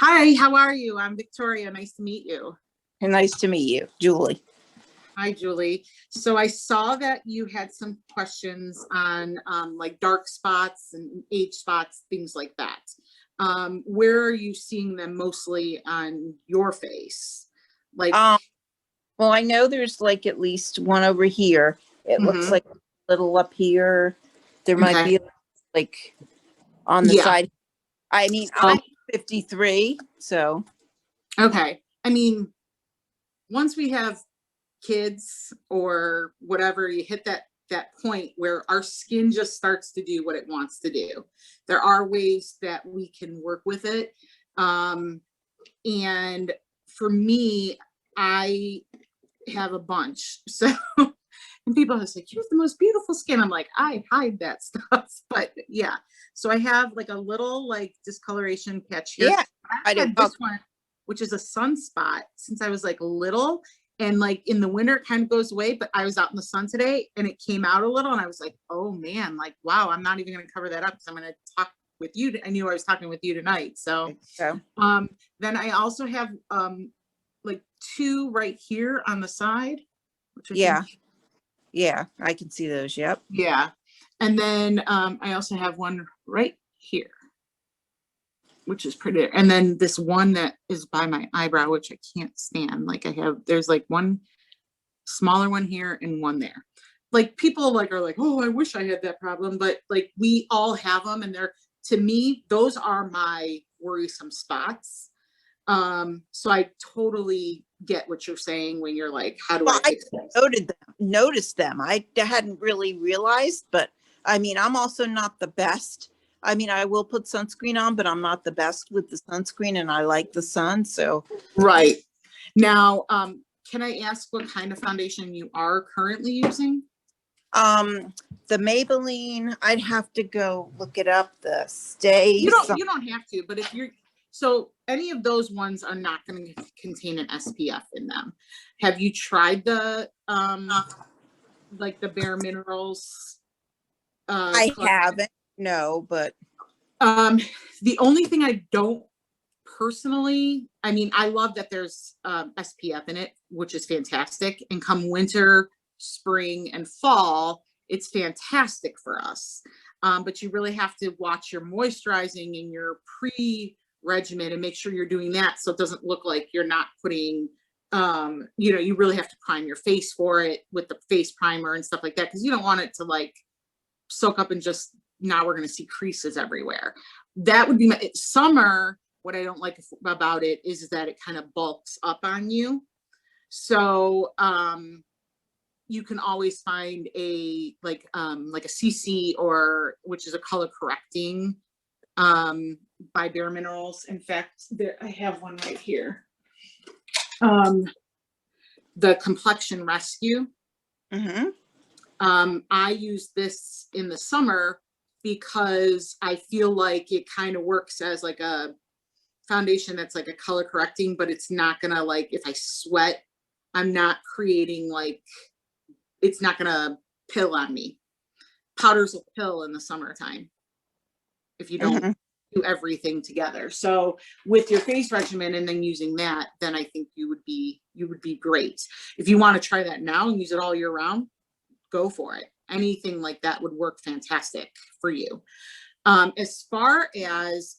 Hi, how are you? I'm Victoria. Nice to meet you. And nice to meet you, Julie. Hi, Julie. So I saw that you had some questions on like dark spots and age spots, things like that. Where are you seeing them mostly on your face? Like, Well, I know there's like at least one over here. It looks like a little up here. There might be like on the side. I mean, I'm 53, so. Okay. I mean, once we have kids or whatever, you hit that point where our skin just starts to do what it wants to do. There are ways that we can work with it. And for me, I have a bunch. So, and people have said, you have the most beautiful skin. I'm like, I hide that stuff. But yeah. So I have like a little like discoloration patch here. Yeah. I had this one, which is a sunspot since I was like little. And like in the winter, it kind of goes away, but I was out in the sun today and it came out a little and I was like, oh man, like, wow, I'm not even going to cover that up because I'm going to talk with you. I knew I was talking with you tonight. So, then I also have, like two right here on the side. Which yeah, I can see those. Yep. Yeah. And then, I also have one right here, which is pretty. And then this one that is by my eyebrow, which I can't stand. Like there's like one smaller one here and one there. Like people like are like, oh, I wish I had that problem, but like we all have them, and to me, those are my worrisome spots. So I totally get what you're saying when you're like, how do I fix this? Noticed them. I hadn't really realized, but I mean, I'm also not the best. I mean, I will put sunscreen on, but I'm not the best with the sunscreen and I like the sun. So. Right. Now, can I ask what kind of foundation you are currently using? The Maybelline, I'd have to go look it up. The Stay. You don't have to, but if you're, so any of those ones are not going to contain an SPF in them. Have you tried the, like the Bare Minerals? I haven't, no, but. The only thing I don't personally, I mean, I love that there's SPF in it, which is fantastic. And come winter, spring, and fall, it's fantastic for us. But you really have to watch your moisturizing and your pre-regimen and make sure you're doing that so it doesn't look like you're not putting, you really have to prime your face for it with the face primer and stuff like that, because you don't want it to like soak up and just, now we're going to see creases everywhere. That would be my summer. What I don't like about it is that it kind of bulks up on you. So, you can always find a like a CC, or which is a color correcting by Bare Minerals. In fact, I have one right here. The Complexion Rescue. I use this in the summer because I feel like it kind of works as like a foundation that's like a color correcting, but it's not gonna, like, if I sweat, I'm not creating like, it's not gonna pill on me. Powders will pill in the summertime if you don't do everything together. So with your face regimen and then using that, then I think you would be great. If you want to try that now and use it all year round, go for it. Anything like that would work fantastic for you. As far as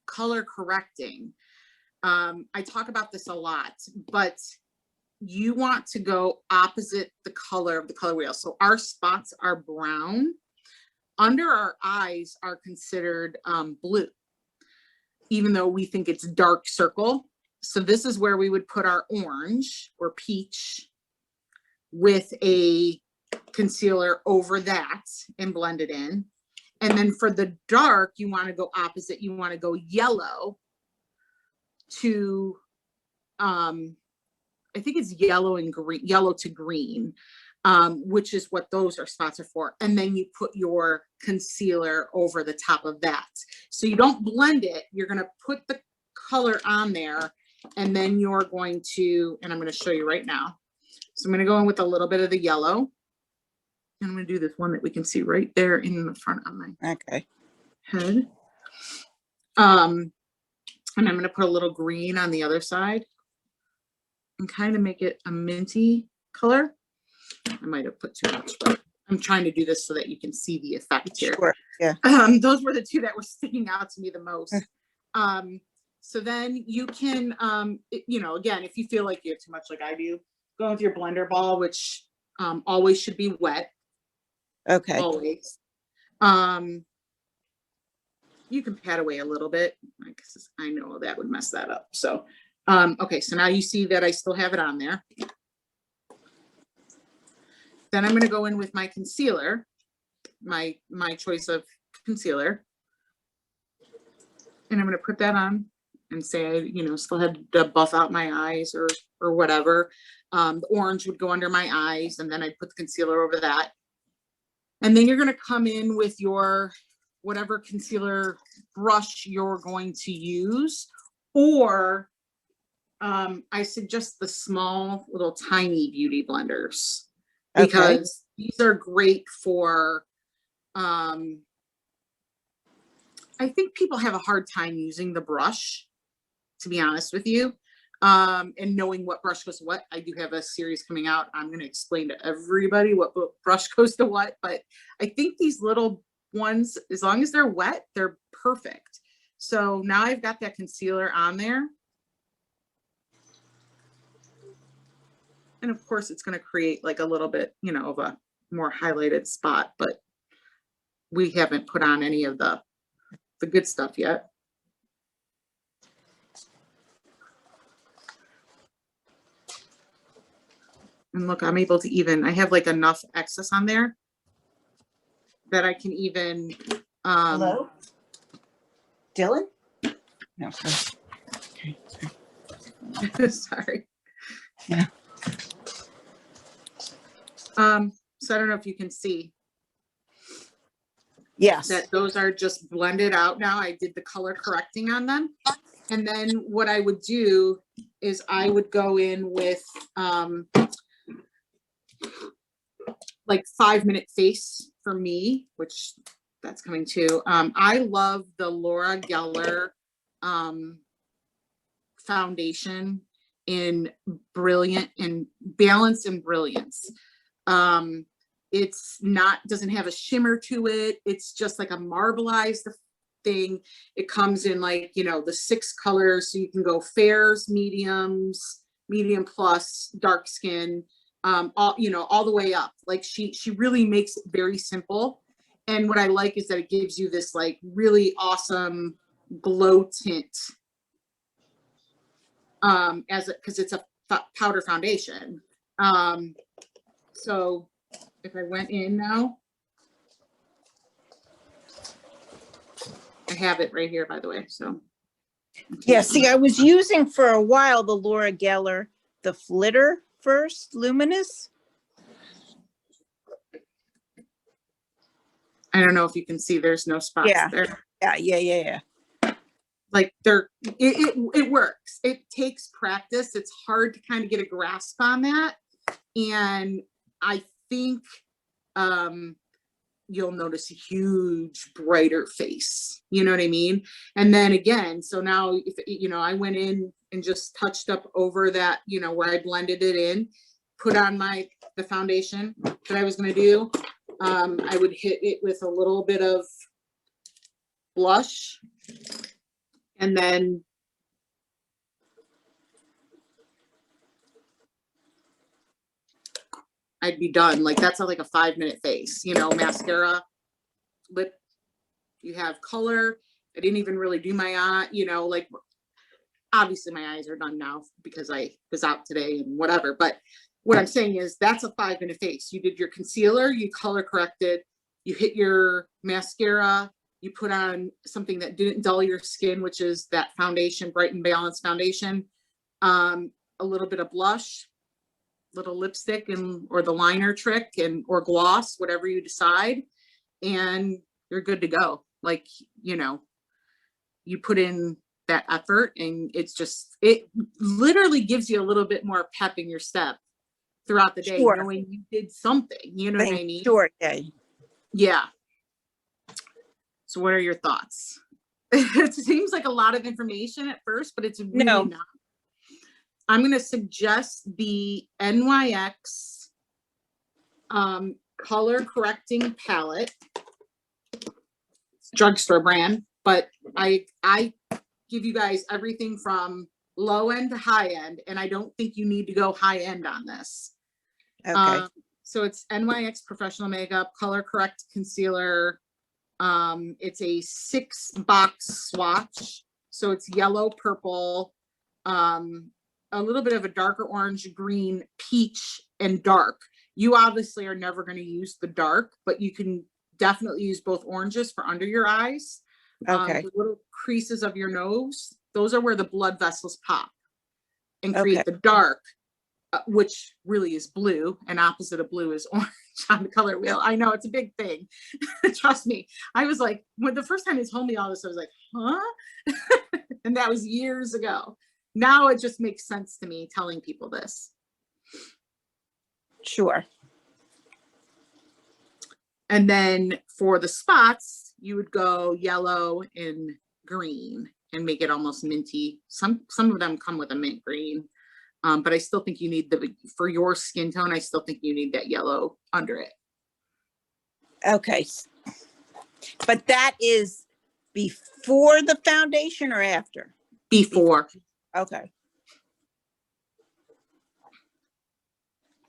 color correcting, I talk about this a lot, but you want to go opposite the color of the color wheel. So our spots are brown. Under our eyes are considered blue, even though we think it's dark circle. So this is where we would put our orange or peach with a concealer over that and blend it in. And then for the dark, you want to go opposite. You want to go yellow to, I think it's yellow and green, yellow to green, which is what those spots are for. And then you put your concealer over the top of that. So you don't blend it. You're going to put the color on there, and then you're going to, and I'm going to show you right now. So I'm going to go in with a little bit of the yellow. And I'm going to do this one that we can see right there in the front of my head. And I'm going to put a little green on the other side and kind of make it a minty color. I might have put too much, but I'm trying to do this so that you can see the effect here. Sure. Yeah. Those were the two that were sticking out to me the most. So then you can, you know, again, if you feel like you have too much like I do, go with your blender ball, which always should be wet. Okay. Always. You can pat away a little bit. I know that would mess that up. So, okay, so now you see that I still have it on there. Then I'm going to go in with my concealer, my choice of concealer. And I'm going to put that on and say, you know, still had to buff out my eyes or whatever. The orange would go under my eyes, and then I'd put the concealer over that. And then you're going to come in with your whatever concealer brush you're going to use, or I suggest the small little tiny beauty blenders, because these are great for, I think people have a hard time using the brush, to be honest with you, and knowing what brush goes to what. I do have a series coming out. I'm going to explain to everybody what brush goes to what, but I think these little ones, as long as they're wet, they're perfect. So now I've got that concealer on there. And of course it's going to create like a little bit, you know, of a more highlighted spot, but we haven't put on any of the good stuff yet. And look, I'm able to even, I have like enough excess on there that I can even, Hello? Dylan? No. Okay. Sorry. Yeah. So I don't know if you can see. Yes. That those are just blended out now. I did the color correcting on them. And then what I would do is I would go in with like 5-minute face for me, which that's coming too. I love the Laura Geller foundation in Brilliant and Balance and Brilliance. It's not, doesn't have a shimmer to it. It's just like a marbleized thing. It comes in like, you know, the 6 colors. So you can go fairs, mediums, medium plus, dark skin, all, you know, all the way up. Like she really makes it very simple. And what I like is that it gives you this like really awesome glow tint. Cause it's a powder foundation. So if I went in now, I have it right here, by the way. So yeah, see, I was using for a while the Laura Geller, the Flitter First Luminous. I don't know if you can see, there's no spots there. Yeah. Like it works. It takes practice. It's hard to kind of get a grasp on that. And I think you'll notice a huge brighter face, you know what I mean? And then again, so now if you know, I went in and just touched up over that, you know, where I blended it in, put on the foundation that I was going to do. I would hit it with a little bit of blush, and then I'd be done. Like that's like a 5-minute face, you know, mascara, lip, you have color. I didn't even really do my eye, you know, like obviously my eyes are done now because I was out today and whatever. But what I'm saying is that's a 5-minute face. You did your concealer, you color corrected, you hit your mascara, you put on something that didn't dull your skin, which is that foundation, Brighten Balance foundation, a little bit of blush, little lipstick and or the liner trick and or gloss, whatever you decide, and you're good to go. Like, you know, you put in that effort and it's just, it literally gives you a little bit more pep in your step throughout the day, knowing you did something, you know what I mean? Sure. Yeah. So what are your thoughts? It seems like a lot of information at first, but it's really No. not. I'm going to suggest the NYX color correcting palette. It's a drugstore brand, but I give you guys everything from low end to high end, and I don't think you need to go high end on this. Okay. So it's NYX Professional Makeup Color Correct Concealer. It's a 6-box swatch. So it's yellow, purple, a little bit of a darker orange, green, peach, and dark. You obviously are never going to use the dark, but you can definitely use both oranges for under your eyes. Okay. The little creases of your nose, those are where the blood vessels pop and create the dark, which really is blue, and opposite of blue is orange on the color wheel. I know it's a big thing. Trust me. I was like, when the first time he told me all this, I was like, huh? And that was years ago. Now it just makes sense to me telling people this. Sure. And then for the spots, you would go yellow and green and make it almost minty. Some of them come with a mint green. But I still think you need for your skin tone, I still think you need that yellow under it. Okay. But that is before the foundation or after? Before. Okay.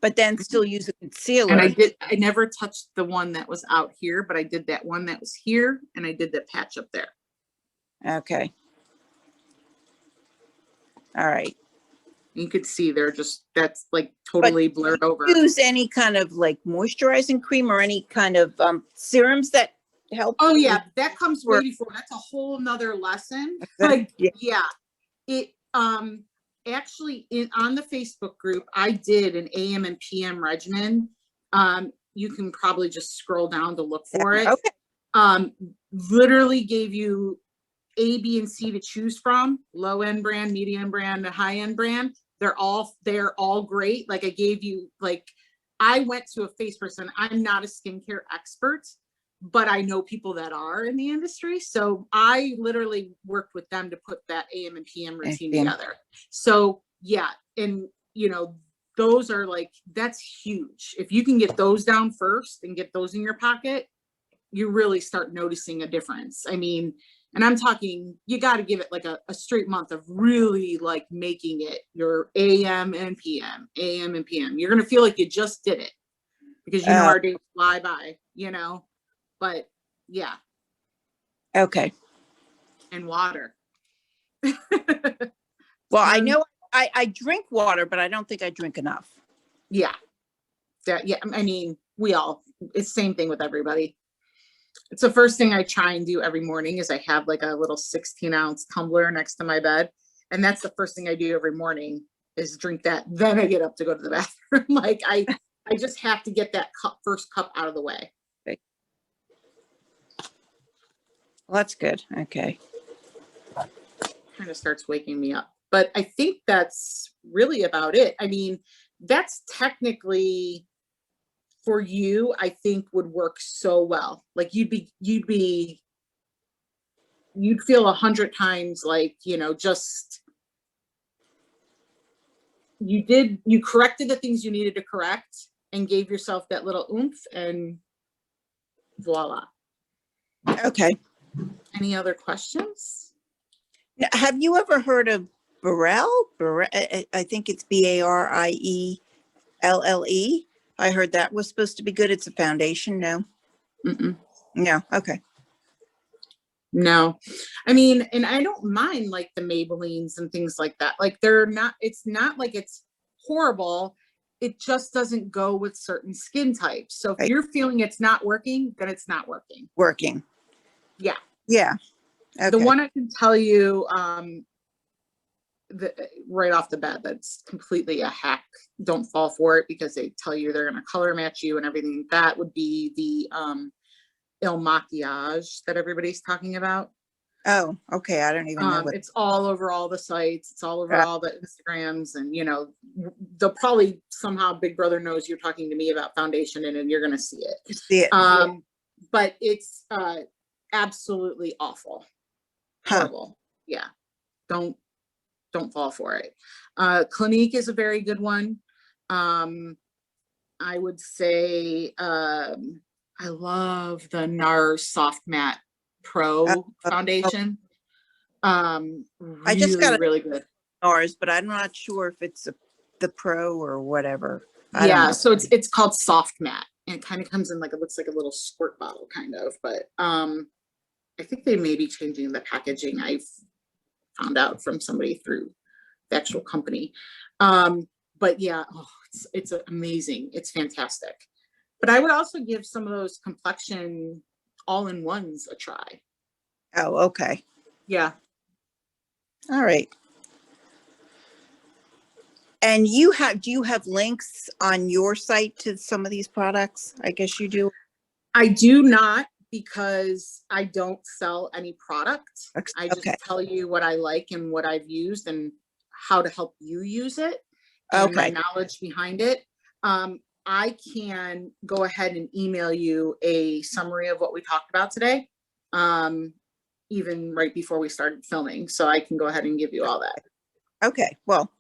But then still use a concealer. And I never touched the one that was out here, but I did that one that was here, and I did that patch up there. Okay. All right. You could see that's like totally blurred over. Use any kind of like moisturizing cream or any kind of serums that help? Oh yeah, that comes way before. That's a whole nother lesson. Like, yeah. It actually on the Facebook group, I did an AM and PM regimen. You can probably just scroll down to look for it. Okay. Literally gave you A, B, and C to choose from: low end brand, medium brand, and high end brand. They're all great. Like I gave you, like, I went to a face person. I'm not a skincare expert, but I know people that are in the industry. So I literally worked with them to put that AM and PM routine together. So yeah. And those are like, that's huge. If you can get those down first and get those in your pocket, you really start noticing a difference. I mean, and I'm talking, you got to give it like a straight month of really like making it your AM and PM. You're going to feel like you just did it because our days fly by, but yeah. Okay. And water. Well, I know I drink water, but I don't think I drink enough. Yeah. Yeah. I mean, it's the same thing with everybody. It's the first thing I try and do every morning is I have like a little 16-ounce tumbler next to my bed. And that's the first thing I do every morning is drink that. Then I get up to go to the bathroom. Like I just have to get that first cup out of the way. Okay. Well, that's good. Okay. Kind of starts waking me up. But I think that's really about it. I mean, that's technically for you, I think would work so well. Like you'd feel 100 times like, just you corrected the things you needed to correct and gave yourself that little oomph, and voila. Okay. Any other questions? Have you ever heard of Barelle? I think it's Barrielle. I heard that was supposed to be good. It's a foundation. No. Mm-mm. No. Okay. No. I mean, and I don't mind like the Maybellines and things like that. Like it's not like it's horrible. It just doesn't go with certain skin types. So if you're feeling it's not working, then it's not working. Yeah. Yeah. Okay. The one I can tell you, right off the bat, that's completely a hack. Don't fall for it because they tell you they're going to color match you and everything. That would be the Il Maquillage that everybody's talking about. Oh, okay. I don't even know what it's all over all the sites. It's all over all the Instagrams, and they'll probably somehow Big Brother knows you're talking to me about foundation, and you're going to see it. But it's absolutely awful. Horrible. Yeah. Don't fall for it. Clinique is a very good one. I would say, I love the Nars Soft Matte Pro foundation. I just got Really good. Nars, but I'm not sure if it's the Pro or whatever. I don't Yeah, know. so it's called Soft Matte, and it kind of comes in like, it looks like a little squirt bottle kind of, but I think they may be changing the packaging. I've found out from somebody through the actual company. But yeah, it's amazing. It's fantastic. But I would also give some of those complexion all-in-ones a try. Oh, okay. Yeah. All right. And do you have links on your site to some of these products? I guess you do. I do not, because I don't sell any product. I just tell you what I like and what I've used and how to help you use it and my knowledge behind it. I can go ahead and email you a summary of what we talked about today, even right before we started filming. So I can go ahead and give you all that. Okay. Well,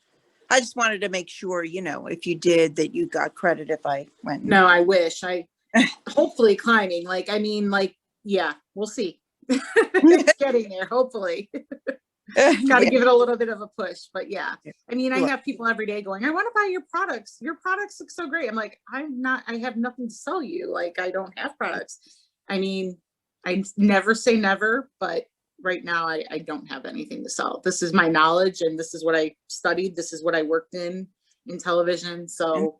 I just wanted to make sure, you know, if you did, that you got credit if I went. No, I wish. Hopefully climbing. Like, I mean, like, yeah, we'll see. It's getting there, hopefully. Got to give it a little bit of a push, but yeah. I mean, I have people every day going, I want to buy your products. Your products look so great. I'm like, I have nothing to sell you. Like, I don't have products. I mean, I never say never, but right now I don't have anything to sell. This is my knowledge and this is what I studied. This is what I worked in television. So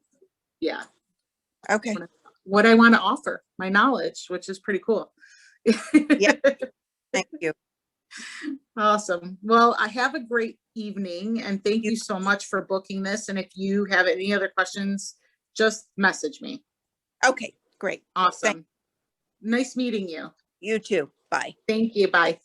yeah. Okay. What I want to offer, my knowledge, which is pretty cool. Yeah. Thank you. Awesome. Well, I have a great evening and thank you so much for booking this. And if you have any other questions, just message me. Okay, great. Awesome. Nice meeting you. You too. Bye. Thank you. Bye.